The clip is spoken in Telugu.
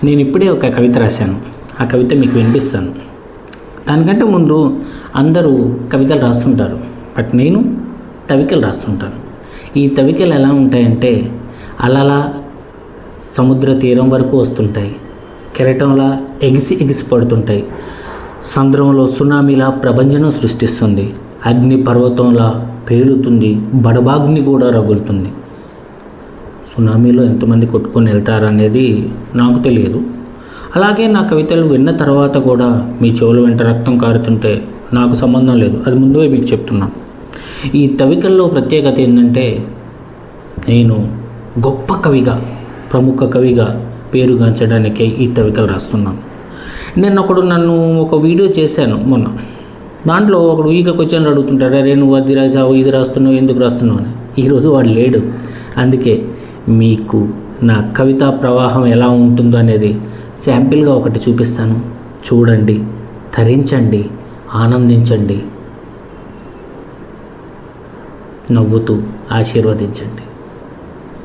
నేను ఇప్పుడే ఒక కవిత రాశాను. ఆ కవిత మీకు వినిపిస్తాను. దానికంటే ముందు అందరూ కవితలు రాస్తుంటారు, బట్ నేను తవికలు రాస్తుంటాను. ఈ తవికలు ఎలా ఉంటాయంటే అలలా సముద్ర తీరం వరకు వస్తుంటాయి, కెరటంలా ఎగిసి ఎగిసి పడుతుంటాయి, సంద్రంలో సునామీలా ప్రభంజనం సృష్టిస్తుంది, అగ్ని పర్వతంలా పేలుతుంది, బడబాగ్ని కూడా రగులుతుంది. సునామీలో ఎంతమంది కొట్టుకొని వెళ్తారనేది నాకు తెలియదు. అలాగే నా కవితలు విన్న తర్వాత కూడా మీ చెవుల వెంట రక్తం కారుతుంటే నాకు సంబంధం లేదు, అది ముందే మీకు చెప్తున్నాను. ఈ తవికల్లో ప్రత్యేకత ఏంటంటే నేను గొప్ప కవిగా, ప్రముఖ కవిగా పేరుగాంచడానికే ఈ తవికలు రాస్తున్నాను. నేను నన్ను ఒక వీడియో చేశాను మొన్న. దాంట్లో ఒకడు ఈగ క్వశ్చన్లు అడుగుతుంటాడు, అరే నువ్వు అది రాసావు, ఇది రాస్తున్నావు, ఎందుకు రాస్తున్నావు అని. ఈరోజు వాడు లేడు. అందుకే మీకు నా కవితా ప్రవాహం ఎలా ఉంటుందో అనేది శాంపిల్గా ఒకటి చూపిస్తాను. చూడండి, ధరించండి, ఆనందించండి, నవ్వుతూ ఆశీర్వదించండి.